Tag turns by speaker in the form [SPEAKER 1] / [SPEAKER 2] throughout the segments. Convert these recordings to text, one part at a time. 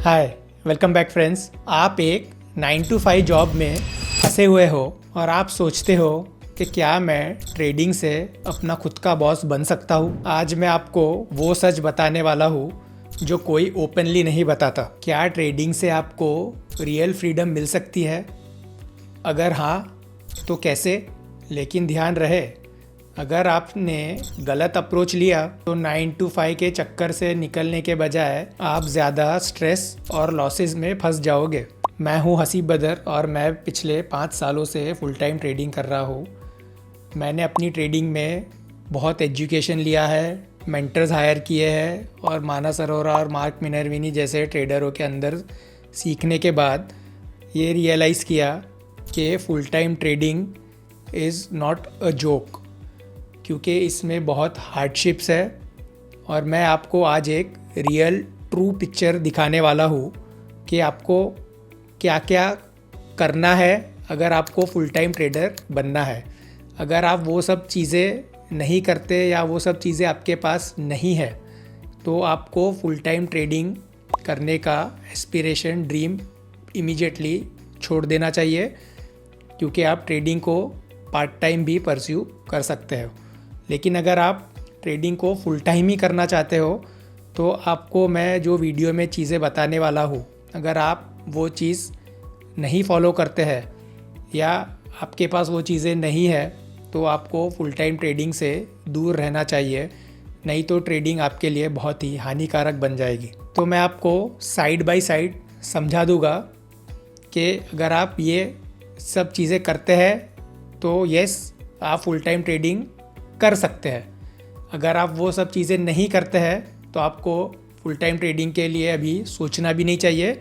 [SPEAKER 1] हाय, welcome back friends. आप एक 9 to 5 job में फंसे हुए हो और आप सोचते हो कि क्या मैं ट्रेडिंग से अपना खुद का बॉस बन सकता हूँ। आज मैं आपको वो सच बताने वाला हूँ जो कोई ओपनली नहीं बताता। क्या ट्रेडिंग से आपको रियल फ्रीडम मिल सकती है? अगर हाँ तो कैसे? लेकिन ध्यान रहे, अगर आपने गलत अप्रोच लिया तो 9 to 5 के चक्कर से निकलने के बजाय आप ज़्यादा स्ट्रेस और लॉसेस में फंस जाओगे। मैं हूं हसीब बदर और मैं पिछले 5 सालों से फुल टाइम ट्रेडिंग कर रहा हूं। मैंने अपनी ट्रेडिंग में बहुत एजुकेशन लिया है, मेंटर्स हायर किए हैं और मानस अरोरा और मार्क मिनर्विनी जैसे ट्रेडरों के अंदर सीखने के बाद ये रियलाइज़ किया कि full time trading is not a joke, क्योंकि इसमें बहुत हार्डशिप्स है। और मैं आपको आज एक रियल ट्रू पिक्चर दिखाने वाला हूँ कि आपको क्या क्या करना है अगर आपको फुल टाइम ट्रेडर बनना है। अगर आप वो सब चीज़ें नहीं करते या वो सब चीज़ें आपके पास नहीं है तो आपको फुल टाइम ट्रेडिंग करने का एस्पिरेशन, ड्रीम इमीडिएटली छोड़ देना चाहिए, क्योंकि आप ट्रेडिंग को पार्ट टाइम भी परस्यू कर सकते हो। लेकिन अगर आप ट्रेडिंग को फुल टाइम ही करना चाहते हो तो आपको मैं जो वीडियो में चीज़ें बताने वाला हूँ, अगर आप वो चीज़ नहीं फॉलो करते हैं या आपके पास वो चीज़ें नहीं है तो आपको फुल टाइम ट्रेडिंग से दूर रहना चाहिए, नहीं तो ट्रेडिंग आपके लिए बहुत ही हानिकारक बन जाएगी। तो मैं आपको साइड बाय साइड समझा दूँगा कि अगर आप ये सब चीज़ें करते हैं तो यस, आप फुल टाइम ट्रेडिंग कर सकते हैं। अगर आप वो सब चीज़ें नहीं करते हैं तो आपको फुल टाइम ट्रेडिंग के लिए अभी सोचना भी नहीं चाहिए,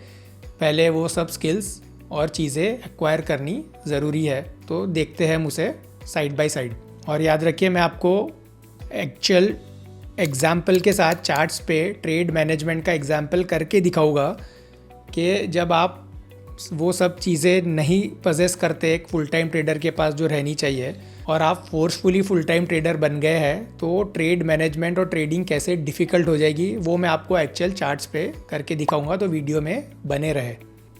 [SPEAKER 1] पहले वो सब स्किल्स और चीज़ें एक्वायर करनी ज़रूरी है। तो देखते हैं मुझे साइड बाय साइड। और याद रखिए, मैं आपको एक्चुअल एग्जाम्पल के साथ चार्ट्स पे ट्रेड मैनेजमेंट का एग्जाम्पल करके दिखाऊंगा कि जब आप वो सब चीज़ें नहीं पजेस करते एक फुल टाइम ट्रेडर के पास जो रहनी चाहिए और आप फोर्सफुली फुल टाइम ट्रेडर बन गए हैं, तो ट्रेड मैनेजमेंट और ट्रेडिंग कैसे डिफ़िकल्ट हो जाएगी वो मैं आपको एक्चुअल चार्ट्स पे करके दिखाऊंगा। तो वीडियो में बने रहे।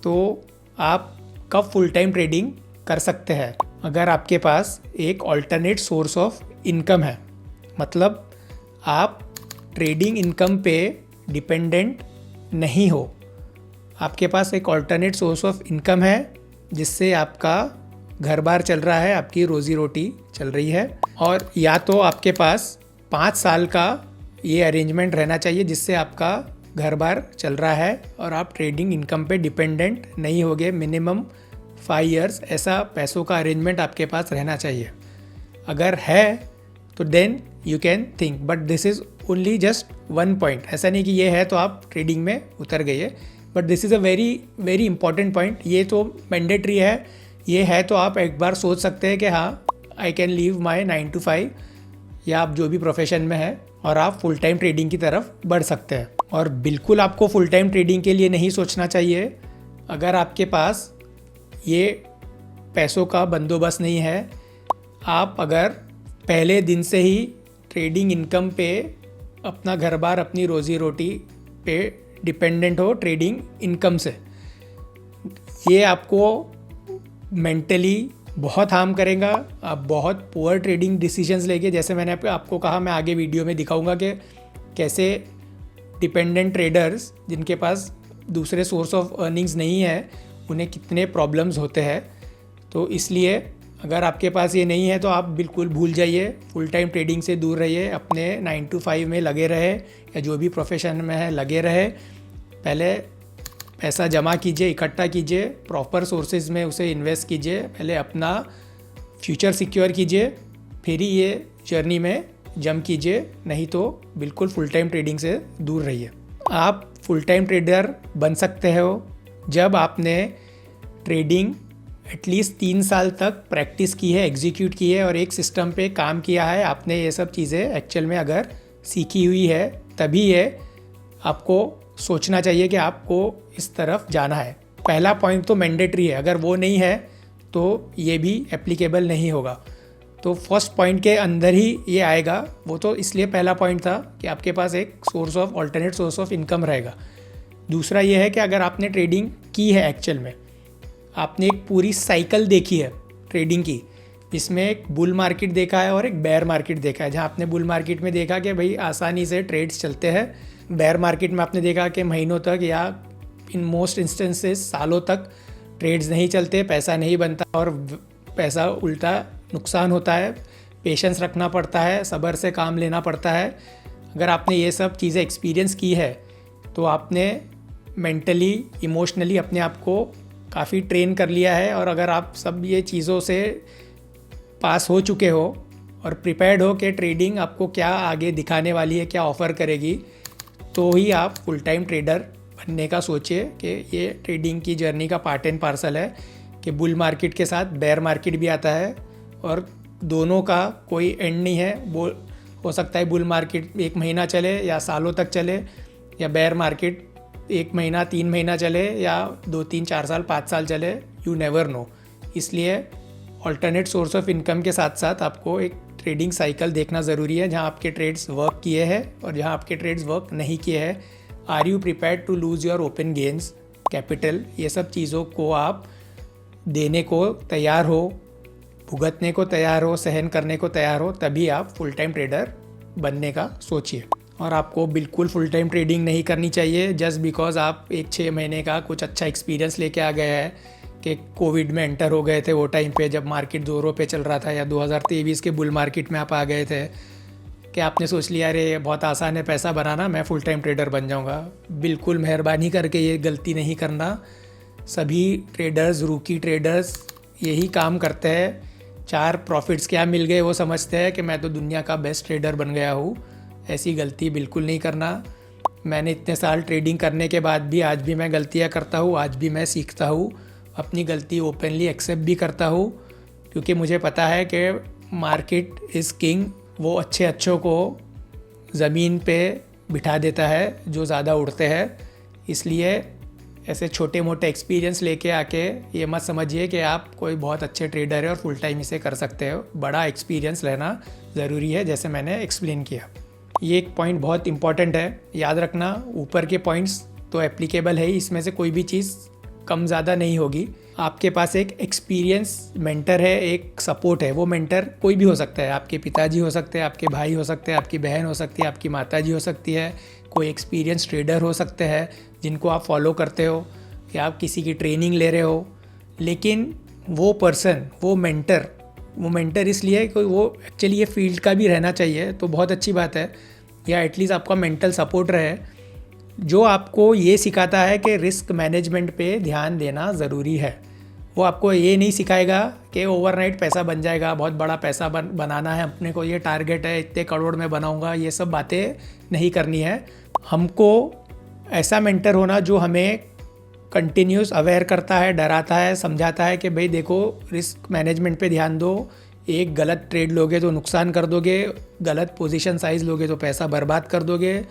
[SPEAKER 1] तो आप कब फुल टाइम ट्रेडिंग कर सकते हैं? अगर आपके पास एक ऑल्टरनेट सोर्स ऑफ इनकम है, मतलब आप ट्रेडिंग इनकम पे डिपेंडेंट नहीं हो, आपके पास एक ऑल्टरनेट सोर्स ऑफ इनकम है जिससे आपका घर बार चल रहा है, आपकी रोज़ी रोटी चल रही है। और या तो आपके पास 5 साल का ये अरेंजमेंट रहना चाहिए जिससे आपका घर बार चल रहा है और आप ट्रेडिंग इनकम पे डिपेंडेंट नहीं होगे। मिनिमम 5 years ऐसा पैसों का अरेंजमेंट आपके पास रहना चाहिए। अगर है तो then you can think, but this is only just one point. ऐसा नहीं कि ये है तो आप ट्रेडिंग में उतर गए, but this is a very very important point. ये तो मैंडेटरी है, ये है तो आप एक बार सोच सकते हैं कि हाँ, I can leave my 9 to 5 या आप जो भी प्रोफेशन में है और आप फुल टाइम ट्रेडिंग की तरफ बढ़ सकते हैं। और बिल्कुल आपको फुल टाइम ट्रेडिंग के लिए नहीं सोचना चाहिए अगर आपके पास ये पैसों का बंदोबस्त नहीं है। आप अगर पहले दिन से ही ट्रेडिंग इनकम पे अपना घर बार, अपनी रोज़ी रोटी पे डिपेंडेंट हो ट्रेडिंग इनकम से, ये आपको मेंटली बहुत हार्म करेगा। आप बहुत पुअर ट्रेडिंग डिसीजंस लेंगे। जैसे मैंने आपको कहा, मैं आगे वीडियो में दिखाऊंगा कि कैसे डिपेंडेंट ट्रेडर्स जिनके पास दूसरे सोर्स ऑफ अर्निंग्स नहीं है उन्हें कितने प्रॉब्लम्स होते हैं। तो इसलिए अगर आपके पास ये नहीं है तो आप बिल्कुल भूल जाइए, फुल टाइम ट्रेडिंग से दूर रहिए, अपने 9 to 5 में लगे रहे या जो भी प्रोफेशन में है लगे रहे। पहले पैसा जमा कीजिए, इकट्ठा कीजिए, प्रॉपर सोर्सेज में उसे इन्वेस्ट कीजिए, पहले अपना फ्यूचर सिक्योर कीजिए, फिर ही ये जर्नी में जंप कीजिए, नहीं तो बिल्कुल फुल टाइम ट्रेडिंग से दूर रहिए। आप फुल टाइम ट्रेडर बन सकते हो जब आपने ट्रेडिंग एटलीस्ट 3 साल तक प्रैक्टिस की है, एग्जीक्यूट की है और एक सिस्टम पे काम किया है। आपने ये सब चीज़ें एक्चुअल में अगर सीखी हुई है तभी ये आपको सोचना चाहिए कि आपको इस तरफ जाना है। पहला पॉइंट तो मैंडेटरी है, अगर वो नहीं है तो ये भी एप्लीकेबल नहीं होगा। तो फर्स्ट पॉइंट के अंदर ही ये आएगा। वो तो इसलिए पहला पॉइंट था कि आपके पास एक source of alternate source of income रहेगा। दूसरा ये है कि अगर आपने ट्रेडिंग की है एक्चुअल में, आपने एक पूरी साइकिल देखी है ट्रेडिंग की, इसमें एक बुल मार्केट देखा है और एक बेयर मार्केट देखा है, जहाँ आपने बुल मार्केट में देखा कि भाई आसानी से ट्रेड्स चलते हैं, बेयर मार्केट में आपने देखा कि महीनों तक या इन मोस्ट इंस्टेंसेस सालों तक ट्रेड्स नहीं चलते, पैसा नहीं बनता और पैसा उल्टा नुकसान होता है, पेशेंस रखना पड़ता है, सब्र से काम लेना पड़ता है। अगर आपने ये सब चीज़ें एक्सपीरियंस की है तो आपने मेंटली इमोशनली अपने आप को काफ़ी ट्रेन कर लिया है, और अगर आप सब ये चीज़ों से पास हो चुके हो और प्रिपेयर्ड हो कि ट्रेडिंग आपको क्या आगे दिखाने वाली है, क्या ऑफ़र करेगी, तो ही आप फुल टाइम ट्रेडर बनने का सोचिए कि ये ट्रेडिंग की जर्नी का पार्ट एंड पार्सल है कि बुल मार्केट के साथ बेयर मार्केट भी आता है और दोनों का कोई एंड नहीं है। हो सकता है बुल मार्केट 1 महीना चले या सालों तक चले, या बेयर मार्केट 1 महीना 3 महीना चले या 2 3 4 साल 5 साल चले, यू नेवर नो। इसलिए ऑल्टरनेट सोर्स ऑफ इनकम के साथ साथ आपको एक ट्रेडिंग साइकिल देखना ज़रूरी है, जहां आपके ट्रेड्स वर्क किए हैं और जहां आपके ट्रेड्स वर्क नहीं किए हैं। Are you prepared to lose your open gains, capital, ये सब चीज़ों को आप देने को तैयार हो, भुगतने को तैयार हो, सहन करने को तैयार हो, तभी आप फुल टाइम ट्रेडर बनने का सोचिए। और आपको बिल्कुल फुल टाइम ट्रेडिंग नहीं करनी चाहिए जस्ट बिकॉज आप 6 महीने का कुछ अच्छा एक्सपीरियंस लेके आ गए हैं कि कोविड में एंटर हो गए थे वो टाइम पे जब मार्केट जोरों पे चल रहा था, या 2023 के बुल मार्केट में आप आ गए थे कि आपने सोच लिया अरे बहुत आसान है पैसा बनाना, मैं फुल टाइम ट्रेडर बन जाऊंगा। बिल्कुल मेहरबानी करके ये गलती नहीं करना। सभी ट्रेडर्स, रूकी ट्रेडर्स यही काम करते हैं, 4 प्रॉफिट्स क्या मिल गए वो समझते हैं कि मैं तो दुनिया का बेस्ट ट्रेडर बन गया हूँ। ऐसी गलती बिल्कुल नहीं करना। मैंने इतने साल ट्रेडिंग करने के बाद भी आज भी मैं गलतियाँ करता हूँ, आज भी मैं सीखता हूँ, अपनी गलती ओपनली एक्सेप्ट भी करता हूँ, क्योंकि मुझे पता है कि मार्केट इज़ किंग। वो अच्छों को ज़मीन पे बिठा देता है जो ज़्यादा उड़ते हैं। इसलिए ऐसे छोटे मोटे एक्सपीरियंस लेके आके ये मत समझिए कि आप कोई बहुत अच्छे ट्रेडर है और फुल टाइम इसे कर सकते हो। बड़ा एक्सपीरियंस लेना ज़रूरी है, जैसे मैंने एक्सप्लेन किया। ये एक पॉइंट बहुत इंपॉर्टेंट है, याद रखना। ऊपर के पॉइंट्स तो एप्लीकेबल है ही, इसमें से कोई भी चीज़ कम ज़्यादा नहीं होगी। आपके पास एक एक्सपीरियंस मेंटर है, एक सपोर्ट है। वो मेंटर कोई भी हो सकता है, आपके पिताजी हो सकते हैं, आपके भाई हो सकते हैं, आपकी बहन हो सकती है, आपकी माताजी हो सकती है, कोई एक्सपीरियंस ट्रेडर हो सकते हैं जिनको आप फॉलो करते हो, या आप किसी की ट्रेनिंग ले रहे हो। लेकिन वो पर्सन, वो मेंटर इसलिए कि वो एक्चुअली ये फील्ड का भी रहना चाहिए, तो बहुत अच्छी बात है, या एटलीस्ट आपका मेंटल सपोर्ट रहे जो आपको ये सिखाता है कि रिस्क मैनेजमेंट पे ध्यान देना ज़रूरी है। वो आपको ये नहीं सिखाएगा कि ओवरनाइट पैसा बन जाएगा, बहुत बड़ा पैसा बनाना है अपने को, ये टारगेट है, इतने करोड़ में बनाऊंगा, ये सब बातें नहीं करनी है। हमको ऐसा मेंटर होना जो हमें कंटिन्यूस अवेयर करता है, डराता है, समझाता है कि भाई देखो रिस्क मैनेजमेंट पे ध्यान दो, एक गलत ट्रेड लोगे तो नुकसान कर दोगे, गलत पोजीशन साइज़ लोगे तो पैसा बर्बाद कर दोगे,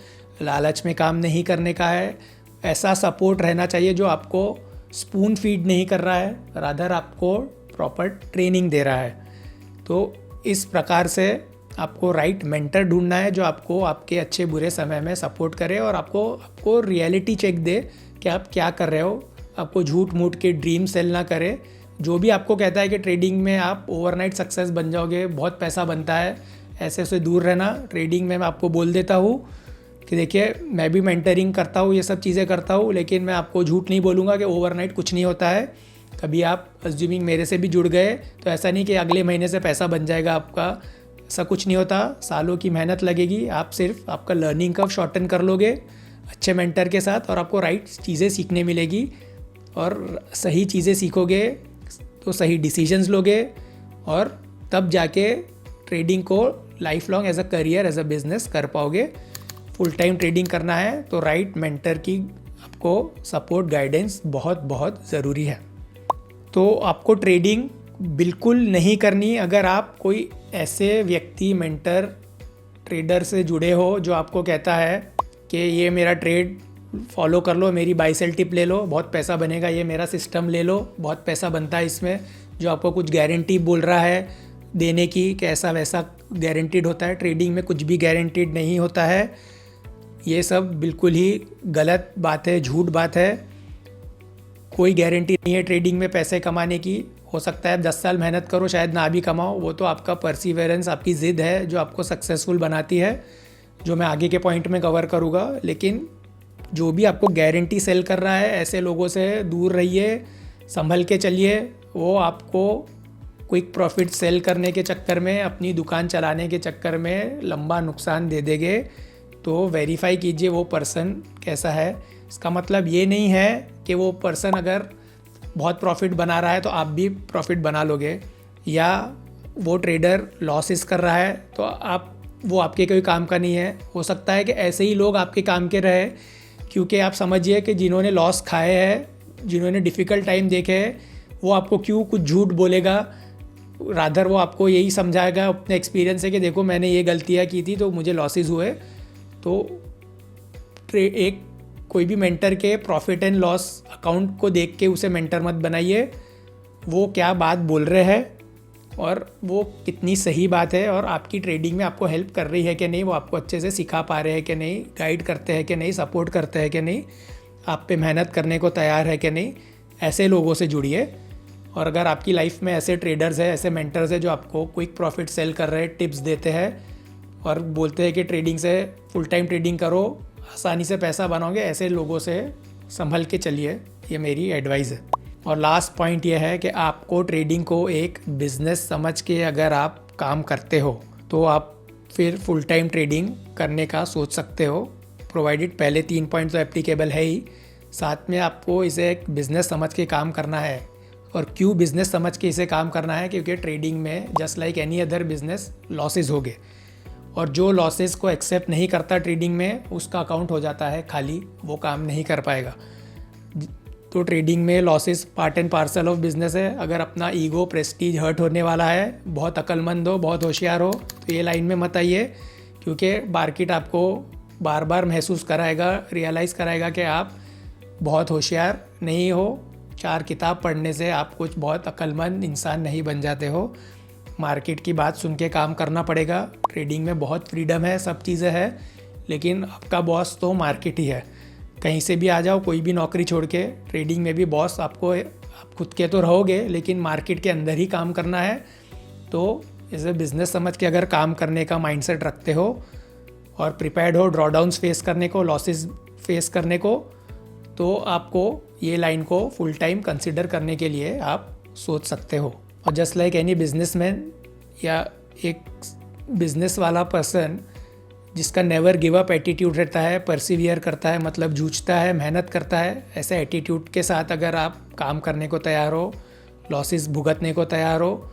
[SPEAKER 1] लालच में काम नहीं करने का है। ऐसा सपोर्ट रहना चाहिए जो आपको स्पून फीड नहीं कर रहा है, रादर आपको प्रॉपर ट्रेनिंग दे रहा है। तो इस प्रकार से आपको राइट मेंटर ढूंढना है जो आपको आपके अच्छे बुरे समय में सपोर्ट करे और आपको रियलिटी चेक दे कि आप क्या कर रहे हो, आपको झूठ मूठ के ड्रीम सेल ना करे। जो भी आपको कहता है कि ट्रेडिंग में आप ओवरनाइट सक्सेस बन जाओगे, बहुत पैसा बनता है, ऐसे से दूर रहना। ट्रेडिंग में मैं आपको बोल देता हूँ कि देखिए मैं भी मेंटरिंग करता हूँ, ये सब चीज़ें करता हूँ, लेकिन मैं आपको झूठ नहीं बोलूँगा कि ओवरनाइट कुछ नहीं होता है। कभी आप अज्यूमिंग मेरे से भी जुड़ गए तो ऐसा नहीं कि अगले महीने से पैसा बन जाएगा आपका, ऐसा कुछ नहीं होता। सालों की मेहनत लगेगी, आप सिर्फ आपका लर्निंग कर्व शॉर्टन कर लोगे अच्छे मेंटर के साथ, और आपको राइट चीज़ें सीखने मिलेगी, और सही चीज़ें सीखोगे तो सही डिसीजंस लोगे, और तब जाके ट्रेडिंग को life long as a career, as a business कर पाओगे। फुल टाइम ट्रेडिंग करना है तो राइट मेंटर की आपको सपोर्ट, गाइडेंस बहुत बहुत ज़रूरी है। तो आपको ट्रेडिंग बिल्कुल नहीं करनी अगर आप कोई ऐसे व्यक्ति, मेंटर, ट्रेडर से जुड़े हो जो आपको कहता है कि ये मेरा ट्रेड फॉलो कर लो, मेरी बाई सेल टिप ले लो, बहुत पैसा बनेगा, ये मेरा सिस्टम ले लो, बहुत पैसा बनता है इसमें, जो आपको कुछ गारंटी बोल रहा है देने की कि ऐसा वैसा गारंटीड होता है। ट्रेडिंग में कुछ भी गारंटीड नहीं होता है। ये सब बिल्कुल ही गलत बात है, झूठ बात है। कोई गारंटी नहीं है ट्रेडिंग में पैसे कमाने की। हो सकता है 10 साल मेहनत करो, शायद ना भी कमाओ। वो तो आपका परसिवेरेंस, आपकी ज़िद है जो आपको सक्सेसफुल बनाती है, जो मैं आगे के पॉइंट में कवर करूँगा। लेकिन जो भी आपको गारंटी सेल कर रहा है, ऐसे लोगों से दूर रहिए, संभल के चलिए। वो आपको क्विक प्रॉफिट सेल करने के चक्कर में, अपनी दुकान चलाने के चक्कर में लंबा नुकसान दे देंगे। तो वेरीफाई कीजिए वो पर्सन कैसा है। इसका मतलब ये नहीं है कि वो पर्सन अगर बहुत प्रॉफिट बना रहा है तो आप भी प्रॉफिट बना लोगे, या वो ट्रेडर लॉसेस कर रहा है तो वो आपके कोई काम का नहीं है। हो सकता है कि ऐसे ही लोग आपके काम के रहे, क्योंकि आप समझिए कि जिन्होंने लॉस खाए हैं, जिन्होंने डिफ़िकल्ट टाइम देखे हैं, वो आपको क्यों कुछ झूठ बोलेगा। रादर वो आपको यही समझाएगा अपने एक्सपीरियंस से कि देखो मैंने ये गलतियाँ की थी तो मुझे लॉसेस हुए। तो एक कोई भी मेंटर के प्रॉफिट एंड लॉस अकाउंट को देख के उसे मेंटर मत बनाइए। वो क्या बात बोल रहे हैं और वो कितनी सही बात है, और आपकी ट्रेडिंग में आपको हेल्प कर रही है कि नहीं, वो आपको अच्छे से सिखा पा रहे हैं कि नहीं, गाइड करते हैं कि नहीं, सपोर्ट करते हैं कि नहीं, आप पे मेहनत करने को तैयार है कि नहीं। ऐसे लोगों से जुड़िए। और अगर आपकी लाइफ में ऐसे ट्रेडर्स हैं, ऐसे मेंटर्स हैं जो आपको क्विक प्रॉफिट सेल कर रहे हैं, टिप्स देते हैं और बोलते हैं कि ट्रेडिंग से फुल टाइम ट्रेडिंग करो, आसानी से पैसा बनाओगे, ऐसे लोगों से संभल के चलिए। ये मेरी एडवाइस है। और लास्ट पॉइंट ये है कि आपको ट्रेडिंग को एक बिज़नेस समझ के अगर आप काम करते हो तो आप फिर फुल टाइम ट्रेडिंग करने का सोच सकते हो, प्रोवाइडेड पहले 3 पॉइंट तो एप्लीकेबल है ही, साथ में आपको इसे एक बिज़नेस समझ के काम करना है। और क्यों बिज़नेस समझ के इसे काम करना है? क्योंकि ट्रेडिंग में just like any other business losses हो गए, और जो लॉसेस को एक्सेप्ट नहीं करता ट्रेडिंग में, उसका अकाउंट हो जाता है खाली, वो काम नहीं कर पाएगा। तो ट्रेडिंग में losses part and parcel of business है। अगर अपना ईगो, प्रेस्टीज हर्ट होने वाला है, बहुत अक्लमंद हो, बहुत होशियार हो, तो ये लाइन में मत आइए, क्योंकि मार्केट आपको बार बार महसूस कराएगा, रियलाइज़ कराएगा कि आप बहुत होशियार नहीं हो। 4 किताब पढ़ने से आप कुछ बहुत अक्लमंद इंसान नहीं बन जाते हो। मार्केट की बात सुन के काम करना पड़ेगा। ट्रेडिंग में बहुत फ्रीडम है, सब चीज़ें हैं, लेकिन आपका बॉस तो मार्केट ही है। कहीं से भी आ जाओ, कोई भी नौकरी छोड़ के, ट्रेडिंग में भी बॉस आपको, आप खुद के तो रहोगे लेकिन मार्केट के अंदर ही काम करना है। तो इसे बिज़नेस समझ के अगर काम करने का माइंडसेट रखते हो और प्रिपेयर्ड हो ड्रॉडाउन्स फेस करने को, लॉसेस फेस करने को, तो आपको ये लाइन को फुल टाइम कंसिडर करने के लिए आप सोच सकते हो। और जस्ट लाइक एनी बिजनेसमैन या एक बिजनेस वाला पर्सन जिसका नेवर गिव अप एटीट्यूड रहता है, परसिवियर करता है, मतलब जूझता है, मेहनत करता है, ऐसे एटीट्यूड के साथ अगर आप काम करने को तैयार हो, लॉसेस भुगतने को तैयार हो,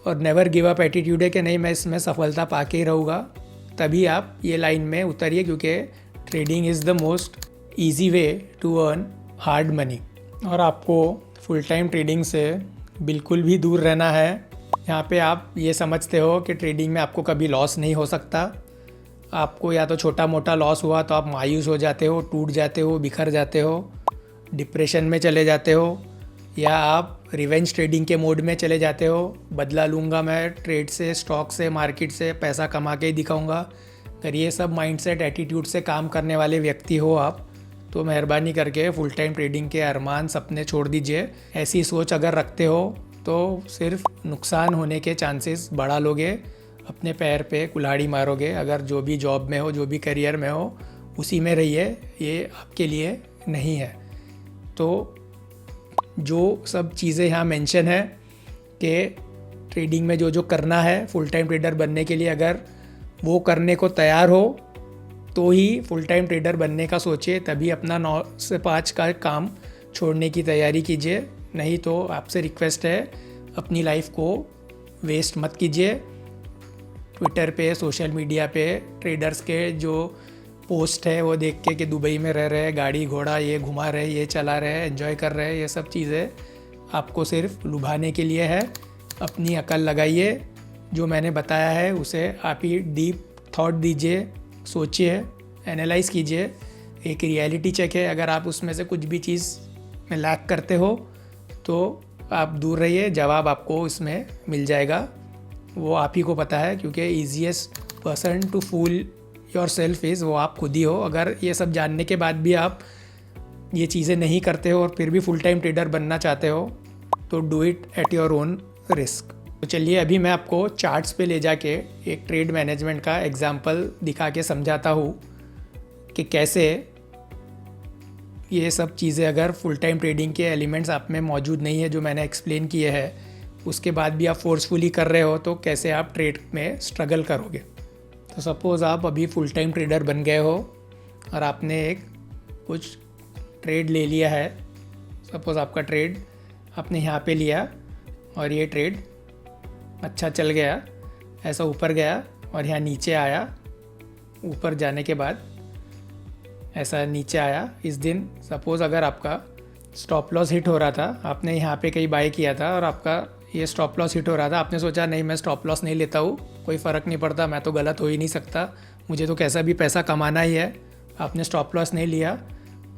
[SPEAKER 1] और नेवर गिव अप एटीट्यूड है कि नहीं मैं इसमें सफलता पा के ही रहूँगा, तभी आप ये लाइन में उतरिए, क्योंकि trading is the most easy way to earn hard money. और आपको फुल टाइम ट्रेडिंग से बिल्कुल भी दूर रहना है। यहाँ पे आप ये समझते हो कि ट्रेडिंग में आपको कभी लॉस नहीं हो सकता। आपको या तो छोटा मोटा लॉस हुआ तो आप मायूस हो जाते हो, टूट जाते हो, बिखर जाते हो, डिप्रेशन में चले जाते हो, या आप रिवेंज ट्रेडिंग के मोड में चले जाते हो। बदला लूँगा मैं ट्रेड से, स्टॉक से, मार्केट से, पैसा कमा के ही दिखाऊँगा। अगर ये सब माइंडसेट, एटीट्यूड से काम करने वाले व्यक्ति हो आप, तो मेहरबानी करके फुल टाइम ट्रेडिंग के अरमान, सपने छोड़ दीजिए। ऐसी सोच अगर रखते हो तो सिर्फ नुकसान होने के चांसेस बढ़ा लोगे, अपने पैर पे कुल्हाड़ी मारोगे। अगर जो भी जॉब में हो, जो भी करियर में हो, उसी में रहिए, ये आपके लिए नहीं है। तो जो सब चीज़ें यहाँ मेंशन है कि ट्रेडिंग में जो जो करना है फुल टाइम ट्रेडर बनने के लिए, अगर वो करने को तैयार हो तो ही फुल टाइम ट्रेडर बनने का सोचिए, तभी अपना 9 से 5 का काम छोड़ने की तैयारी कीजिए। नहीं तो आपसे रिक्वेस्ट है, अपनी लाइफ को वेस्ट मत कीजिए। ट्विटर पे, सोशल मीडिया पे ट्रेडर्स के जो पोस्ट है वो देख के कि दुबई में रह रहे, गाड़ी घोड़ा ये घुमा रहे, ये चला रहे, एंजॉय कर रहे, ये सब चीज़ें आपको सिर्फ लुभाने के लिए है। अपनी अकल लगाइए, जो मैंने बताया है उसे आप ही डीप थॉट दीजिए, सोचिए, एनालाइज़ कीजिए। एक रियलिटी चेक है, अगर आप उसमें से कुछ भी चीज़ में लैक करते हो तो आप दूर रहिए, जवाब आपको इसमें मिल जाएगा। वो आप ही को पता है, क्योंकि easiest person to fool yourself is, वो आप खुद ही हो। अगर ये सब जानने के बाद भी आप ये चीज़ें नहीं करते हो और फिर भी फुल टाइम ट्रेडर बनना चाहते हो तो do it at your own risk. तो चलिए अभी मैं आपको चार्ट्स पे ले जाके एक ट्रेड मैनेजमेंट का एग्जांपल दिखा के समझाता हूँ कि कैसे ये सब चीज़ें अगर फुल टाइम ट्रेडिंग के एलिमेंट्स आप में मौजूद नहीं है जो मैंने एक्सप्लेन किए हैं, उसके बाद भी आप फोर्सफुली कर रहे हो तो कैसे आप ट्रेड में स्ट्रगल करोगे। तो सपोज़ आप अभी फुल टाइम ट्रेडर बन गए हो और आपने एक कुछ ट्रेड ले लिया है। सपोज़ आपका ट्रेड आपने यहाँ पे लिया और ये ट्रेड अच्छा चल गया, ऐसा ऊपर गया और यहाँ नीचे आया। ऊपर जाने के बाद ऐसा नीचे आया। इस दिन सपोज़ अगर आपका स्टॉप लॉस हिट हो रहा था, आपने यहाँ पे कहीं बाय किया था और आपका ये स्टॉप लॉस हिट हो रहा था, आपने सोचा नहीं मैं स्टॉप लॉस नहीं लेता हूँ, कोई फ़र्क नहीं पड़ता, मैं तो गलत हो ही नहीं सकता, मुझे तो कैसा भी पैसा कमाना ही है। आपने स्टॉप लॉस नहीं लिया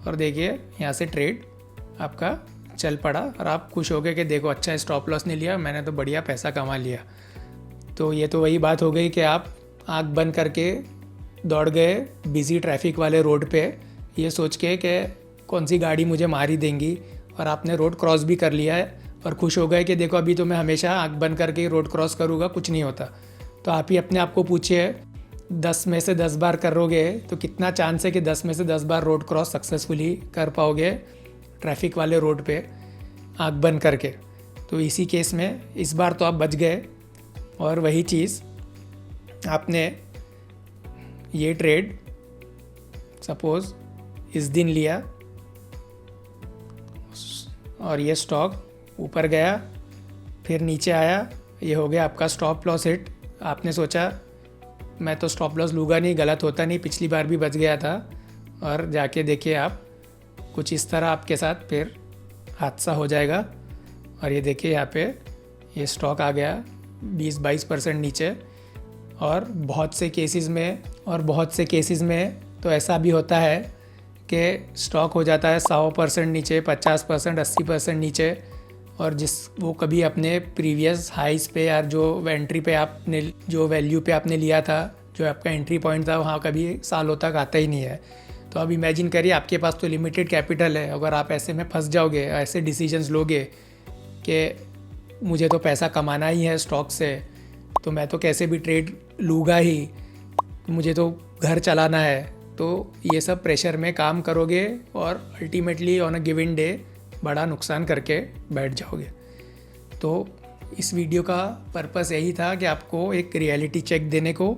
[SPEAKER 1] और देखिए यहाँ से ट्रेड आपका चल पड़ा और आप खुश हो गए कि देखो अच्छा स्टॉप लॉस नहीं लिया, मैंने तो बढ़िया पैसा कमा लिया। तो ये तो वही बात हो गई कि आप आँख बंद करके दौड़ गए बिज़ी ट्रैफिक वाले रोड पे ये सोच के कि कौन सी गाड़ी मुझे मार ही देंगी, और आपने रोड क्रॉस भी कर लिया है और खुश हो गए कि देखो अभी तो मैं हमेशा आँख बंद करके ही रोड क्रॉस करूँगा, कुछ नहीं होता। तो आप ही अपने आप को पूछिए 10 में से 10 बार करोगे तो कितना चांस है कि 10 में से 10 बार रोड क्रॉस सक्सेसफुली कर पाओगे ट्रैफिक वाले रोड पे आँख बंद करके। तो इसी केस में इस बार तो आप बच गए और वही चीज़ आपने ये ट्रेड सपोज़ इस दिन लिया और ये स्टॉक ऊपर गया फिर नीचे आया, ये हो गया आपका स्टॉप लॉस हिट। आपने सोचा मैं तो स्टॉप लॉस लूँगा नहीं, गलत होता नहीं, पिछली बार भी बच गया था, और जाके देखिए आप कुछ इस तरह आपके साथ फिर हादसा हो जाएगा। और ये देखिए यहाँ पे ये स्टॉक आ गया 20-22% नीचे। और बहुत से केसेस में तो ऐसा भी होता है कि स्टॉक हो जाता है 100% नीचे, 50%, 80% नीचे, और वो कभी अपने प्रीवियस हाइस पे या जो एंट्री पे आपने जो वैल्यू पे आपने लिया था, जो आपका एंट्री पॉइंट था, वहाँ कभी सालों तक आता ही नहीं है। तो अब इमेजिन करिए आपके पास तो लिमिटेड कैपिटल है, अगर आप ऐसे में फंस जाओगे, ऐसे डिसीजंस लोगे कि मुझे तो पैसा कमाना ही है स्टॉक से, तो मैं तो कैसे भी ट्रेड लूँगा ही, मुझे तो घर चलाना है, तो ये सब प्रेशर में काम करोगे और ultimately on a given day बड़ा नुकसान करके बैठ जाओगे। तो इस वीडियो का पर्पस यही था कि आपको एक रियलिटी चेक देने को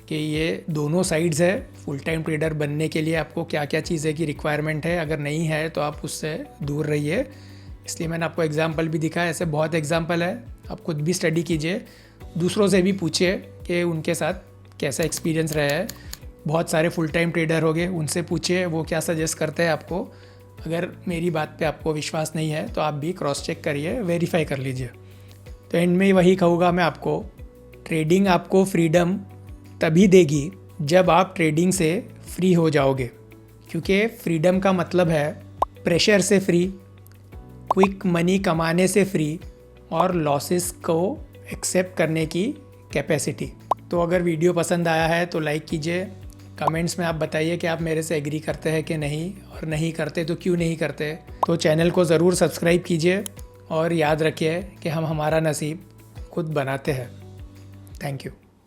[SPEAKER 1] कि ये दोनों साइड्स है। फुल टाइम ट्रेडर बनने के लिए आपको क्या क्या चीज़ें की रिक्वायरमेंट है, अगर नहीं है तो आप उससे दूर रहिए। इसलिए मैंने आपको एग्जांपल भी दिखाया, ऐसे बहुत एग्जांपल है, आप खुद भी स्टडी कीजिए, दूसरों से भी पूछिए कि उनके साथ कैसा एक्सपीरियंस रहा है। बहुत सारे फुल टाइम ट्रेडर हो गए, उनसे पूछिए वो क्या सजेस्ट करते हैं आपको। अगर मेरी बात पे आपको विश्वास नहीं है तो आप भी क्रॉस चेक करिए, वेरीफाई कर लीजिए। तो एंड में वही कहूँगा मैं आपको, ट्रेडिंग आपको फ्रीडम तभी देगी जब आप ट्रेडिंग से फ्री हो जाओगे, क्योंकि फ्रीडम का मतलब है प्रेशर से फ्री, क्विक मनी कमाने से फ्री और लॉसेस को एक्सेप्ट करने की कैपेसिटी। तो अगर वीडियो पसंद आया है तो लाइक कीजिए, कमेंट्स में आप बताइए कि आप मेरे से एग्री करते हैं कि नहीं, और नहीं करते तो क्यों नहीं करते। तो चैनल को ज़रूर सब्सक्राइब कीजिए और याद रखिए कि हम हमारा नसीब खुद बनाते हैं। Thank you.